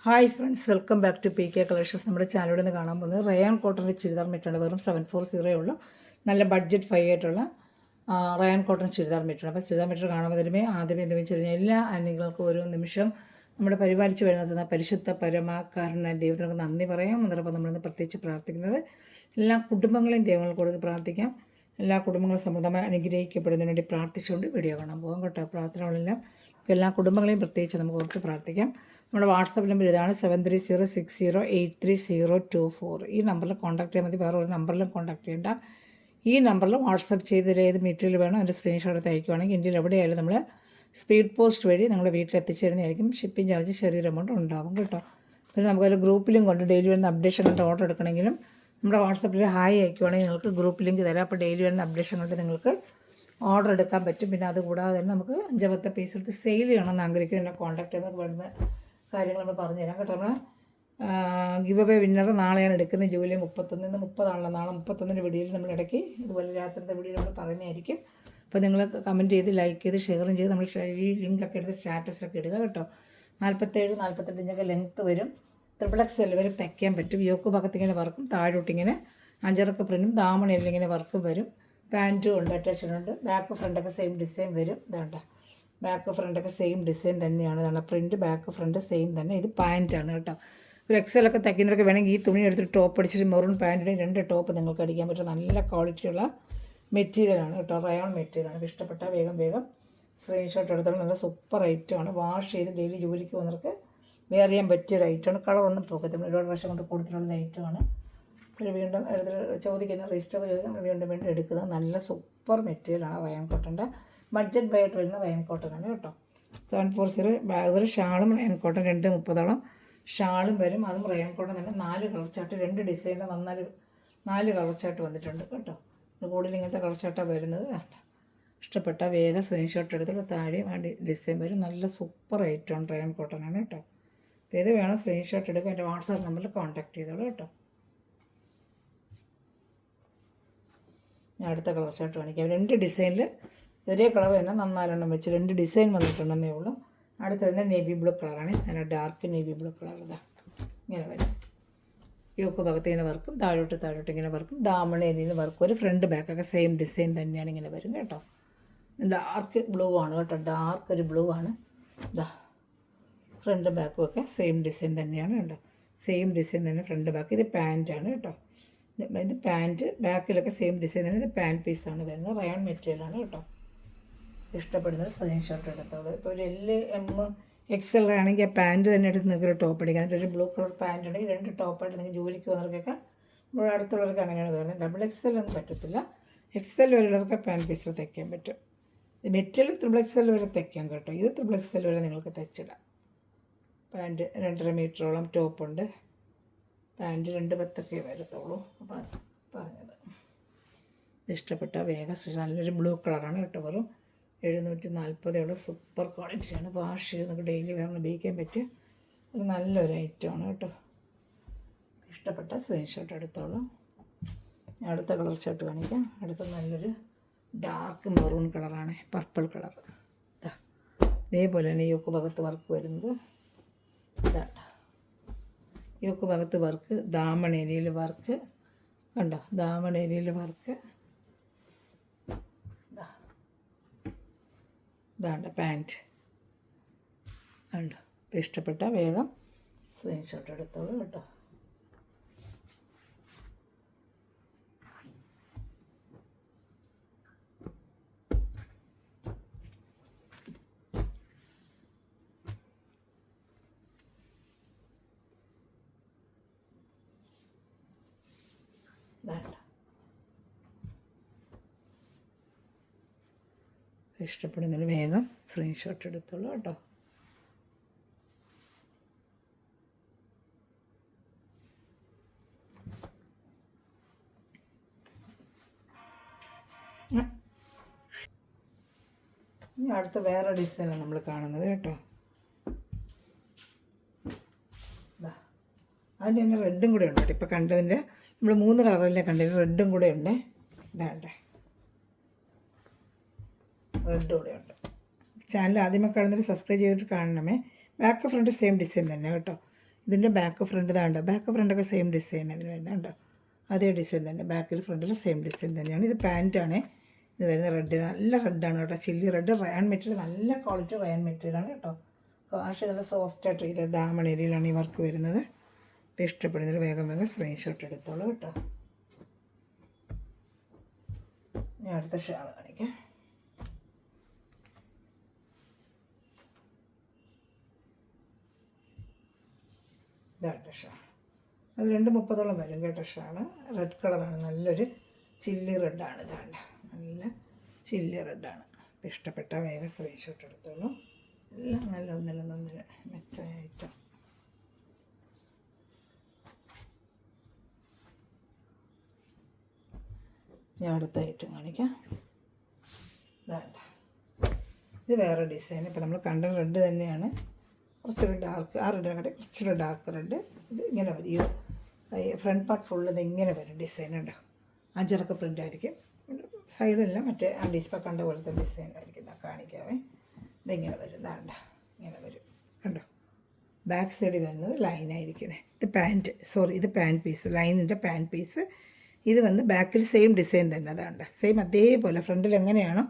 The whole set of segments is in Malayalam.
Hi friends, welcome back to P K collections. നമ്മുടെ ചാനലിൽ നിന്ന് കാണാൻ പോകുന്നത് റയാൻ കോട്ടൻ്റെ ചുരിദാർ മെറ്റാണ്. വെറും 740 ഉള്ള നല്ല ബഡ്ജറ്റ് ഫൈ ആയിട്ടുള്ള റയാൻ കോട്ടൺ ചുരിദാർ മെറ്റാണ്. അപ്പോൾ ചുരിദാർ മെറ്റീരിയൽ കാണുമ്പോൾ ആദ്യമേ എന്താ വെച്ച് കഴിഞ്ഞാൽ എല്ലാ അനികൾക്കും ഓരോ നിമിഷം നമ്മുടെ പരിപാലിച്ച് വരുന്ന പരിശുദ്ധ പരമാകാരനായ ദൈവത്തിനൊക്കെ നന്ദി പറയാം. അതോടൊപ്പം നമ്മളിന്ന് പ്രത്യേകിച്ച് പ്രാർത്ഥിക്കുന്നത് എല്ലാ കുടുംബങ്ങളെയും ദൈവങ്ങൾ കൊടുത്ത് പ്രാർത്ഥിക്കാം. എല്ലാ കുടുംബങ്ങളും സമൃദ്ധമായി അനുഗ്രഹിക്കപ്പെടുന്നതിന് വേണ്ടി പ്രാർത്ഥിച്ചുകൊണ്ട് വീഡിയോ കാണാൻ പോകാം കേട്ടോ. പ്രാർത്ഥനകളെല്ലാം എല്ലാ കുടുംബങ്ങളെയും പ്രത്യേകിച്ച് നമുക്ക് ഓർത്ത് പ്രാർത്ഥിക്കാം. നമ്മുടെ വാട്സാപ്പ് നമ്പർ ഇതാണ് 7306083024. ഈ നമ്പറിൽ കോൺടാക്ട് ചെയ്യാൻ മതി. വേറെ ഒരു നമ്പറിലും കോൺടാക്ട് ചെയ്യേണ്ട. ഈ നമ്പറിൽ വാട്സാപ്പ് ചെയ്ത് ഏത് മെറ്റീരിയൽ വേണം അതിൻ്റെ സ്ക്രീൻഷോട്ട് അയക്കുകയാണെങ്കിൽ ഇന്ത്യയിൽ എവിടെയായാലും നമ്മൾ സ്പീഡ് പോസ്റ്റ് വഴി നമ്മുടെ വീട്ടിൽ എത്തിച്ചേരുന്നതായിരിക്കും. ഷിപ്പിംഗ് ചാർജ് ചെറിയൊരു എമൗണ്ട് ഉണ്ടാകും കേട്ടോ. പിന്നെ നമുക്കൊരു ഗ്രൂപ്പ് ലിങ്ക് കൊണ്ട് ഡെയിലി വരുന്ന അപ്ഡേഷൻ കണ്ട് ഓർഡർ എടുക്കണമെങ്കിലും നമ്മുടെ വാട്സാപ്പിൽ ഹായ് അയക്കുകയാണെങ്കിൽ നിങ്ങൾക്ക് ഗ്രൂപ്പ് ലിങ്ക് തരാം. അപ്പോൾ ഡെയിലി വരുന്ന അപ്ഡേഷൻ കൊണ്ട് നിങ്ങൾക്ക് ഓർഡർ എടുക്കാൻ പറ്റും. പിന്നെ അതുകൂടാതെ തന്നെ നമുക്ക് 5-10 പീസ് എടുത്ത് സെയിൽ ചെയ്യണമെന്ന് ആഗ്രഹിക്കും. എന്നെ കോൺടാക്ട് ചെയ്ത് വരുന്ന കാര്യങ്ങൾ നമ്മൾ പറഞ്ഞുതരാം കേട്ടോ. നമ്മൾ ഗിവ് അവേ വിന്നർ നാളെയാണ് എടുക്കുന്നത്. ജൂലൈ 31. ഇന്ന് 30 നാളെ 31 വീഡിയോയിൽ നമ്മൾ ഇടയ്ക്ക് ഇതുപോലെ രാത്രിത്തെ വീഡിയോ നമ്മൾ പറയുന്നതായിരിക്കും. അപ്പോൾ നിങ്ങൾ കമൻറ്റ് ചെയ്ത് ലൈക്ക് ചെയ്ത് ഷെയറും ചെയ്ത് നമ്മൾ ഈ ലിങ്കൊക്കെ എടുത്ത് സ്റ്റാറ്റസിലൊക്കെ ഇടുക കേട്ടോ. 47-48 ഇഞ്ചൊക്കെ ലെങ്ത്ത് വരും. XXL വരെ തയ്ക്കാൻ പറ്റും. യോക്ക് ഭാഗത്തിങ്ങനെ വർക്കും താഴോട്ടിങ്ങനെ അഞ്ചറക്ക് പ്രിൻറ്റും ദാമണയിൽ ഇങ്ങനെ വർക്കും വരും. പാൻറ്റും ഉണ്ട്, അറ്റാച്ച്മെൻ്റ് ഉണ്ട്. ബാക്ക് ഫ്രണ്ടൊക്കെ സെയിം ഡിസൈൻ വരും. ഇതാണ്ട ബാക്ക് ഫ്രണ്ടൊക്കെ സെയിം ഡിസൈൻ തന്നെയാണ്. ഇതാണ് പ്രിൻറ്റ്. ബാക്ക് ഫ്രണ്ട് സെയിം തന്നെ. ഇത് പാൻറ്റാണ് കേട്ടോ. ഒരു XL തയ്ക്കുന്നവരൊക്കെ വേണമെങ്കിൽ ഈ തുണി എടുത്തിട്ട് ടോപ്പ് അടിച്ചിട്ട് മെറൂൺ പാൻറ്റിൻ്റെ 2 ടോപ്പ് നിങ്ങൾക്ക് അടിക്കാൻ പറ്റും. നല്ല ക്വാളിറ്റിയുള്ള മെറ്റീരിയലാണ് കേട്ടോ. റയോൺ മെറ്റീരിയലാണ്. ഇഷ്ടപ്പെട്ടാൽ വേഗം സ്ക്രീൻഷോട്ട് എടുത്താൽ നല്ല സൂപ്പർ ഐറ്റമാണ്. വാഷ് ചെയ്ത് ഡെയിലി ജോലിക്ക് പോകുന്നവർക്ക് വെയർ ചെയ്യാൻ പറ്റിയൊരു ഐറ്റമാണ്. കളറൊന്നും പോകത്തില്ല. ഒരുപാട് പ്രാവശ്യം കൊണ്ട് കൊടുത്തിട്ടുള്ള ഐറ്റമാണ്. വീണ്ടും ചോദിക്കുന്ന രജിസ്റ്റർ ചോദിക്കാൻ വീണ്ടും എടുക്കുന്നത് നല്ല സൂപ്പർ മെറ്റീരിയലാണ്. റയോൺ കോട്ടൻ്റെ ബഡ്ജറ്റ് ബൈറ്റ് വരുന്ന റയോൺ കോട്ടനാണ് കേട്ടോ. 740. അതുപോലെ ഷാളും റയോൺ കോട്ടൺ 230 ഷാളും വരും. അതും റയോൺ കോട്ടൺ തന്നെ 4 കളർ ചാർട്ട് 2 ഡിസൈനിൽ 4 കളർ ചാർട്ട് വന്നിട്ടുണ്ട് കേട്ടോ. കൂടുതൽ ഇങ്ങനത്തെ കളർ ചാർട്ടാണ് വരുന്നത്. ഇഷ്ടപ്പെട്ട വേഗം സ്ക്രീൻഷോട്ട് എടുത്തിട്ട് താഴെ വേണ്ടി ഡിസൈൻ വരും. നല്ല സൂപ്പർ ഐറ്റമാണ്. റയോൺ കോട്ടനാണ് കേട്ടോ. അപ്പോൾ ഇത് വേണം സ്ക്രീൻഷോട്ട് എടുക്കുക. എൻ്റെ വാട്സാപ്പ് നമ്പറിൽ കോൺടാക്ട് ചെയ്തോളൂ കേട്ടോ. അടുത്ത കളർ ചാർട്ട് കാണിക്കാം. 2 ഡിസൈനിൽ ഒരേ കളർ തന്നെ 4 വെച്ച് 2 ഡിസൈൻ വന്നിട്ടുണ്ടെന്നേ ഉള്ളൂ. അടുത്ത വരുന്നത് നേവി ബ്ലൂ കളറാണ്. നല്ല ഡാർക്ക് നേവി ബ്ലൂ കളർ. ഇതാ ഇങ്ങനെ വരും. യോക്ക് ഭാഗത്ത് ഇങ്ങനെ വർക്കും താഴോട്ട് ഇങ്ങനെ വർക്കും. ദാമണേരിയിൽ വർക്കും. ഒരു ഫ്രണ്ട് ബാക്കൊക്കെ സെയിം ഡിസൈൻ തന്നെയാണ്. ഇങ്ങനെ വരും കേട്ടോ. ഡാർക്ക് ബ്ലൂ ആണ് കേട്ടോ. ഡാർക്ക് ഒരു ബ്ലൂ ആണ്. ഇതാ ഫ്രണ്ട് ബാക്കും ഒക്കെ സെയിം ഡിസൈൻ തന്നെയാണ് കേട്ടോ. സെയിം ഡിസൈൻ തന്നെ ഫ്രണ്ട് ബാക്ക്. ഇത് പാൻറ്റാണ് കേട്ടോ. ഇത് പാൻറ്റ് ബാക്കിലൊക്കെ സെയിം ഡിസൈൻ തന്നെ. ഇത് പാൻറ്റ് പീസാണ് വരുന്നത്. റയോൺ മെറ്റീരിയലാണ് കേട്ടോ. ഇഷ്ടപ്പെടുന്നത് സ്ക്രീൻഷോട്ട് എടുത്തോളൂ. ഇപ്പോൾ ഒരു XL ആണെങ്കിൽ പാൻറ്റ് തന്നെ എടുത്ത് നിങ്ങൾക്ക് ഒരു ടോപ്പ് അടിക്കാം. ഒരു ബ്ലൂ കളർ പാൻറ്റ് ഉണ്ടെങ്കിൽ 2 ടോപ്പായിട്ട് നിങ്ങൾക്ക് ജോലിക്ക് പോകുന്നവർക്കൊക്കെ ഇവിടെ അടുത്തുള്ളവർക്ക് അങ്ങനെയാണ് വരുന്നത്. XXL ഒന്നും പറ്റത്തില്ല. XL വരെയുള്ളവർക്ക് പാൻറ്റ് പീസിൽ തയ്ക്കാൻ പറ്റും. മെറ്റീരിയൽ XXL വരെ തയ്ക്കാം കേട്ടോ. ഇത് XXL വരെ നിങ്ങൾക്ക് തയ്ച്ചിടാം. പാൻറ്റ് 2.5 മീറ്ററോളം ടോപ്പുണ്ട്. പാൻറ്റ് 2.10 വരത്തുള്ളൂ. അപ്പോൾ പറഞ്ഞത് ഇഷ്ടപ്പെട്ട വേഗം നല്ലൊരു ബ്ലൂ കളറാണ് കേട്ടോ. വെറും 740 സൂപ്പർ ക്വാളിറ്റിയാണ്. വാഷ് ചെയ്ത് നമുക്ക് ഡെയിലി വേണം ഉപയോഗിക്കാൻ പറ്റിയ ഒരു നല്ലൊരു ഐറ്റമാണ് കേട്ടോ. ഇഷ്ടപ്പെട്ട സ്ക്രീൻഷോട്ട് എടുത്തോളൂ. അടുത്ത കളർ ഷർട്ട് കാണിക്കാം. അടുത്ത നല്ലൊരു ഡാർക്ക് മെറൂൺ കളറാണ്. Purple colour. ഇതേപോലെ തന്നെ യോക്ക് ഭാഗത്ത് വർക്ക് വരുന്നത്. ഇതാട്ടോ യോക്ക് ഭാഗത്ത് വർക്ക്. ദാമണേരിയിൽ വർക്ക് കണ്ടോ. ദാമണേരിയിൽ വർക്ക്. ഇതാണ്ട് പാൻറ്റ് കണ്ടോ. ഇപ്പോൾ ഇഷ്ടപ്പെട്ട വേഗം സ്ക്രീൻഷോട്ട് എടുത്തോളൂ കേട്ടോ. ഇതാണ്ട് ഇഷ്ടപ്പെടുന്നതിന് വേഗം സ്ക്രീൻഷോട്ട് എടുത്തോളൂ കേട്ടോ. ഇനി അടുത്ത വേറെ ഡിസൈനാണ് നമ്മൾ കാണുന്നത് കേട്ടോ. അതിൻ്റെ തന്നെ റെഡും കൂടെ ഉണ്ട് കേട്ടോ. ഇപ്പോൾ കണ്ടതിൻ്റെ നമ്മൾ 3 കളറല്ലേ കണ്ടത്. റെഡും കൂടെ ഉണ്ട്. ഇതാണ്ടേ റെഡ് കൂടെ ഉണ്ട്. ചാനൽ ആദ്യമേ കാണുന്നവർ സബ്സ്ക്രൈബ് ചെയ്തിട്ട് കാണണമേ. ബാക്ക് ഫ്രണ്ട് സെയിം ഡിസൈൻ തന്നെ കേട്ടോ. ഇതിൻ്റെ ബാക്ക് ഫ്രണ്ട് ഇതാണ്ട്, ബാക്ക് ഫ്രണ്ടൊക്കെ സെയിം ഡിസൈൻ ഇതിന് വരുന്നുണ്ടോ, അതേ ഡിസൈൻ തന്നെ, ബാക്കിൽ ഫ്രണ്ടിൽ സെയിം ഡിസൈൻ തന്നെയാണ്. ഇത് പാൻറ്റാണ്, ഇത് വരുന്ന റെഡ്, നല്ല റെഡാണ് കേട്ടോ, ചില്ലി റെഡ്, റയൺ മെറ്റീരിയൽ, നല്ല ക്വാളിറ്റി റയൺ മെറ്റീരിയലാണ് കേട്ടോ. പക്ഷേ നല്ല സോഫ്റ്റായിട്ട് ഇത് ദാമണേരിയിലാണ് ഈ വർക്ക് വരുന്നത്. ഇപ്പോൾ ഇഷ്ടപ്പെടുന്നതിൽ വേഗം വേഗം സ്ക്രീൻഷോട്ട് എടുത്തോളൂ കേട്ടോ. ഞാൻ അടുത്ത ഷാൾ കാണിക്കാം. ഇതാട്ട ഷാൾ, അത് 2:30 വരും കേട്ടോ. ഷാൾ റെഡ് കളറാണ്, നല്ലൊരു ചില്ലി റെഡാണ്. ഇതാണ്ട നല്ല ചില്ലി റെഡാണ്. അപ്പോൾ ഇഷ്ടപ്പെട്ട വേഗം സ്ക്രീൻഷോട്ട് എടുത്തോളൂ. എല്ലാം നല്ല ഒന്നിനൊന്നിന് മെച്ചമായ ഐറ്റം. ഞാൻ അടുത്ത ഐറ്റം കാണിക്കാം. ഇതാണ്ട, ഇത് വേറെ ഡിസൈൻ. ഇപ്പോൾ നമ്മൾ കണ്ട റെഡ് തന്നെയാണ്, കുറച്ചൊരു ഡാർക്ക്, ആ റെഡിനെക്കാട്ടി കുറച്ചൊരു ഡാർക്ക് റെഡ്. ഇത് ഇങ്ങനെ വരും, ഈ ഫ്രണ്ട് പാർട്ട് ഫുള്ള് ഇത് ഇങ്ങനെ വരും ഡിസൈൻ ഉണ്ടോ, അഞ്ചിറക്ക പ്രിൻ്റ് ആയിരിക്കും. സൈഡെല്ലാം മറ്റേ ആ ഡിസ്പ്ലേ കണ്ട പോലത്തെ ഡിസൈൻ ആയിരിക്കും. ഇതാ കാണിക്കാവേ, ഇതിങ്ങനെ വരും, ഇതാണ്ട ഇങ്ങനെ വരും കണ്ടോ. ബാക്ക് സൈഡിൽ വരുന്നത് ലൈനായിരിക്കുന്നത്. ഇത് പാൻറ്റ്, സോറി ഇത് പാൻറ്റ് പീസ്, ലൈനിൻ്റെ പാൻറ്റ് പീസ്. ഇത് വന്ന് ബാക്കിൽ സെയിം ഡിസൈൻ തന്നെ, അതാണ്ട സെയിം അതേപോലെ ഫ്രണ്ടിൽ എങ്ങനെയാണോ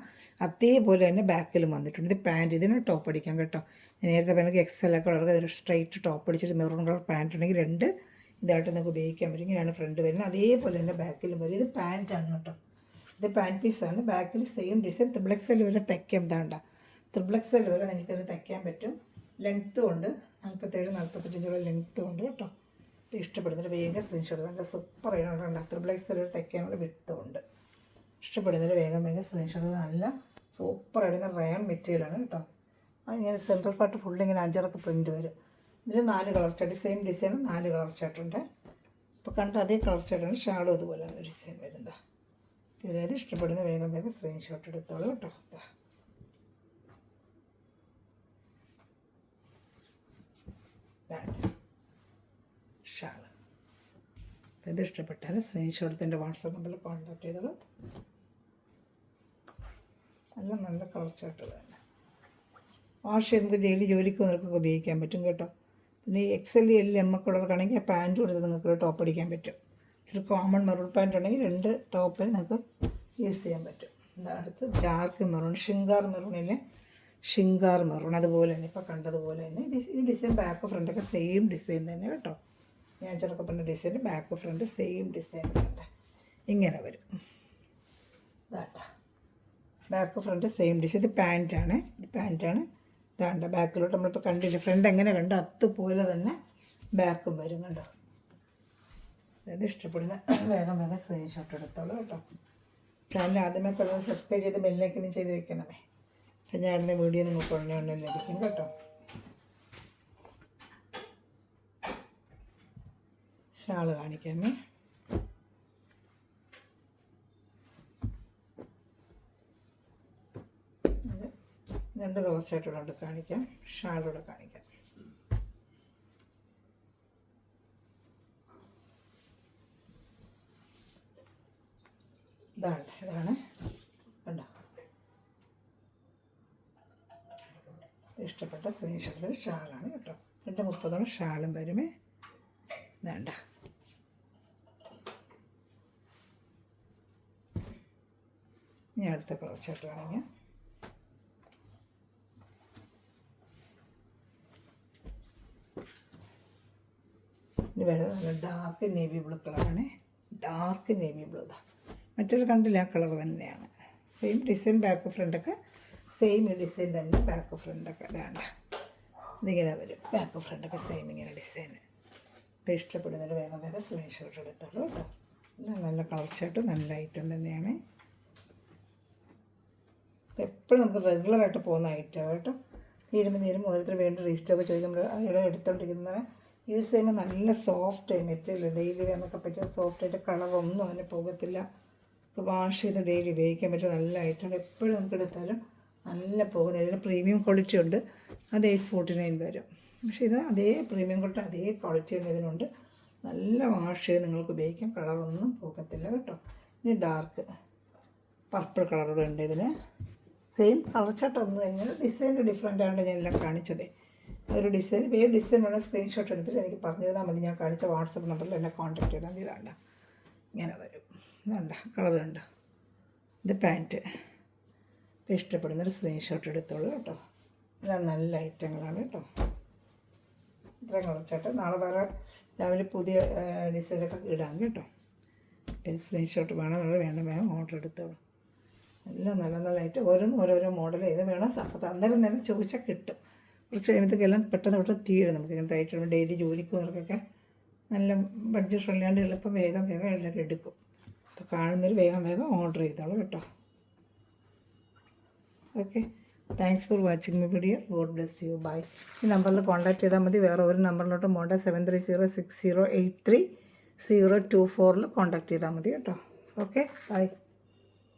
അതേപോലെ തന്നെ ബാക്കിലും വന്നിട്ടുണ്ട്. ഇത് പാൻറ്റ്, ഇതിന് ടോപ്പ് അടിക്കാം കേട്ടോ. നേരത്തെ പറഞ്ഞ XL കളർ ഒരു സ്ട്രൈറ്റ് ടോപ്പ് അടിച്ചിട്ട് മെറൂൺ കളർ പാൻറ്റ് ഉണ്ടെങ്കിൽ 2 ഇതായിട്ട് നമുക്ക് ഉപയോഗിക്കാൻ പറ്റും. ഇങ്ങനെയാണ് ഫ്രണ്ട് വരുന്നത്, അതേപോലെ തന്നെ ബാക്കിലും വരും. ഇത് പാൻറ്റാണ് കേട്ടോ, ഇത് പാൻറ്റ് പീസാണ്. ബാക്കിൽ സെയിം ഡിസൈൻ. XXL വരെ തയ്ക്കാം, ഇതാണ്ട XXL വരെ നിങ്ങൾക്കത് തയ്ക്കാൻ പറ്റും. ലെങ്ത്തും ഉണ്ട്, 47-48 ഇഞ്ചുള്ള ലെങ്ത്തും ഉണ്ട് കേട്ടോ. ഇഷ്ടപ്പെടുന്നൊരു വേഗം സ്ക്രീൻഷോട്ട്, നല്ല സൂപ്പർ ആയിട്ടുണ്ട്. XXL വരെ തയ്ക്കാനുള്ള വിട്ടും ഉണ്ട്. ഇഷ്ടപ്പെടുന്നൊരു വേഗം സ്ക്രീൻഷോട്ട്, നല്ല സൂപ്പറായിട്ടുള്ള റയൺ മെറ്റീരിയലാണ് കേട്ടോ. അതിങ്ങനെ സെൻട്രൽ പാർട്ട് ഫുള്ളിങ്ങനെ അഞ്ചിറക്ക് പ്രിൻറ്റ് വരും. ഇതിൽ 4 colour chart, same design 4 colour ചാർട്ടുണ്ട്. ഇപ്പോൾ കണ്ട അതേ കളർ ചാർട്ടാണ് ഷാളും അതുപോലെ ഡിസൈൻ വരുന്നത്. ഇതിലേത് ഇഷ്ടപ്പെടുന്ന വേഗം സ്ക്രീൻഷോട്ട് എടുത്തോളൂ കേട്ടോ. ഷാൾ, ഇത് ഇഷ്ടപ്പെട്ടാൽ സ്ക്രീൻഷോട്ടിൻ്റെ വാട്സാപ്പ് നമ്പറിൽ കോൺടാക്ട് ചെയ്തോളൂ. നല്ല കളർ ചാർട്ടുകൾ തന്നെ. വാഷ് ചെയ്ത് നമുക്ക് ഡെയിലി ജോലിക്ക് വന്നവർക്കൊക്കെ ഉപയോഗിക്കാൻ പറ്റും കേട്ടോ. പിന്നെ ഈ XL L M കളർക്കാണെങ്കിൽ ആ പാൻറ്റ് കൊടുത്ത് നിങ്ങൾക്ക് ടോപ്പ് അടിക്കാൻ പറ്റും. ഇച്ചിരി കോമൺ മെറൂൺ പാൻറ്റ് ഉണ്ടെങ്കിൽ 2 ടോപ്പിൽ നിങ്ങൾക്ക് യൂസ് ചെയ്യാൻ പറ്റും. അടുത്ത് ഡാർക്ക് മെറൂൺ, ഷിങ്കാർ മെറൂൺ അതുപോലെ തന്നെ ഇപ്പോൾ കണ്ടതുപോലെ തന്നെ ഈ ഡിസൈൻ ബാക്ക് ഫ്രണ്ടൊക്കെ സെയിം ഡിസൈൻ തന്നെ കേട്ടോ. ഞാൻ ചെറുപ്പം പറഞ്ഞ design back front same design തന്നെ ഇങ്ങനെ വരും. ഇതാട്ടാ ബാക്ക് ഫ്രണ്ട് സെയിം ഡിസൈൻ. ഇത് പാൻറ്റാണ്, ഇതാണ്ട ബാക്കിലോട്ട് നമ്മളിപ്പോൾ കണ്ടില്ല, ഫ്രണ്ട് എങ്ങനെ കണ്ടോ അതുപോലെ തന്നെ ബാക്കും വരും കണ്ടോ. അത് ഇഷ്ടപ്പെടുന്ന വേഗം സ്ക്രീൻഷോട്ട് എടുത്തോളൂ കേട്ടോ. ചാനൽ ആദ്യമേ കളർ സബ്സ്ക്രൈബ് ചെയ്ത് ബെല്ലിലേക്കൊന്നും ചെയ്ത് വെക്കണമേ. അപ്പം ഞാനിടുന്ന വീഡിയോ നിങ്ങൾക്ക് ഉടനെ ലഭിക്കും കേട്ടോ. ഷാള് കാണിക്കാമേ. രണ്ട് കളർ ചാർട്ടുകളുണ്ട് കാണിക്കാം, ഷാളൂടെ കാണിക്കാം. ഇതാണ് കണ്ടോ. ഇഷ്ടപ്പെട്ട സ്ക്രീൻഷോട്ട് ഷാളാണ് കേട്ടോ. 2:30 ഷാളും വരുമേ. വേണ്ട ഇനി അടുത്ത കളർ ചാർട്ട് കാണിക്കാം. ഇത് വരുന്നത് ഡാർക്ക് നേവി ബ്ലൂ കളറാണ്. ഡാർക്ക് നേവി ബ്ലൂ ഇതാ, മറ്റൊരു കണ്ടില്ല ആ കളർ തന്നെയാണ്. സെയിം ഡിസൈൻ ബാക്ക് ഫ്രണ്ടൊക്കെ സെയിം ഡിസൈൻ തന്നെ ബാക്ക് ഫ്രണ്ടൊക്കെ വേണ്ട ഇതിങ്ങനെ വരും. ബാക്ക് ഫ്രണ്ടൊക്കെ സെയിം ഇങ്ങനെ ഡിസൈൻ. ഇപ്പോൾ ഇഷ്ടപ്പെടുന്നതിൽ വേഗം സ്ക്രീൻഷോട്ട് എടുത്തോളൂ കേട്ടോ. നല്ല കളർ ചാർട്ട്, നല്ല ഐറ്റം തന്നെയാണ്. എപ്പോഴും നമുക്ക് റെഗുലറായിട്ട് പോകുന്ന ഐറ്റം കേട്ടോ. തീരുമ്പോൾ ഓരോരുത്തർ വീണ്ടും റീസ്റ്റോക്ക് ചോദിക്കുമ്പോൾ അതിവിടെ എടുത്തുകൊണ്ടിരിക്കുന്നത് യൂസ് ചെയ്യുമ്പോൾ നല്ല സോഫ്റ്റ് മെറ്റീരിയൽ, ഡെയിലി നമുക്ക് പറ്റിയ സോഫ്റ്റായിട്ട് കളറൊന്നും അതിന് പോകത്തില്ല. വാഷ് ചെയ്ത് ഡെയിലി ഉപയോഗിക്കാൻ പറ്റും നല്ല ഐറ്റം. എപ്പോഴും നമുക്ക് എടുത്താലും നല്ല പോകുന്നത്. ഇതിന് പ്രീമിയം ക്വാളിറ്റി ഉണ്ട്, അത് 849 വരും. പക്ഷേ ഇത് അതേ പ്രീമിയം ക്വാളിറ്റി അതേ ക്വാളിറ്റി തന്നെ ഇതിനുണ്ട്. നല്ല വാഷ് ചെയ്ത് നിങ്ങൾക്ക് ഉപയോഗിക്കാം, കളറൊന്നും പോകത്തില്ല കേട്ടോ. ഇനി ഡാർക്ക് പർപ്പിൾ കളറൂടെ ഉണ്ട് ഇതിന്. സെയിം കളർ ചാർട്ട് ഒന്നും തന്നെ ഡിസൈൻ ഡിഫറെൻ്റ് ആണ് ഞാൻ എല്ലാം കാണിച്ചത്. ഒരു ഡിസൈൻ വേറെ ഡിസൈൻ വേണം സ്ക്രീൻഷോട്ട് എടുത്തിട്ട് എനിക്ക് പറഞ്ഞു തന്നാൽ മതി. ഞാൻ കാണിച്ച വാട്സപ്പ് നമ്പറിൽ എന്നെ കോൺടാക്ട് ചെയ്താൽ മതി. ഇതാണ്ട ഇങ്ങനെ വരും. ഇതാണ്ട കളർ കണ്ട. ഇത് പാൻറ്റ്. ഇപ്പോൾ ഇഷ്ടപ്പെടുന്നൊരു സ്ക്രീൻഷോട്ട് എടുത്തോളൂ കേട്ടോ. എല്ലാം നല്ല ഐറ്റങ്ങളാണ് കേട്ടോ. ഇത്രയും കുറച്ചിട്ട് നാളെ വേറെ രാവിലെ പുതിയ ഡിസൈനൊക്കെ ഇടാം കേട്ടോ. സ്ക്രീൻഷോട്ട് വേണം, നമ്മൾ വേണം ഓർഡർ എടുത്തോളൂ. എല്ലാം നല്ല നല്ല ഐറ്റം. ഓരോരോ മോഡൽ ഏത് വേണം അപ്പോൾ അന്നേരം തന്നെ ചോദിച്ചാൽ കിട്ടും. കുറച്ച് കഴിയുമ്പോഴത്തേക്കെല്ലാം പെട്ടെന്ന് പെട്ടെന്ന് തീരും. നമുക്ക് ഇങ്ങനത്തെ ഐറ്റം ഡെയിലി ജോലിക്ക് പോകുന്നവർക്കൊക്കെ നല്ല ബഡ്ജറ്റ് ഫ്രണ്ട്ലിയാണ്ട് എളുപ്പം വേഗം എല്ലാവരും എടുക്കും. അപ്പോൾ കാണുന്നൊരു വേഗം ഓർഡർ ചെയ്തോളൂ കേട്ടോ. Okay, thanks for watching my video. God bless you. Bye. ഈ നമ്പറിൽ കോൺടാക്ട് ചെയ്താൽ മതി. വേറെ ഒരു നമ്പറിലോട്ട് പോകേണ്ട. 7306083024 കോൺടാക്ട് ചെയ്താൽ മതി കേട്ടോ. Okay, by.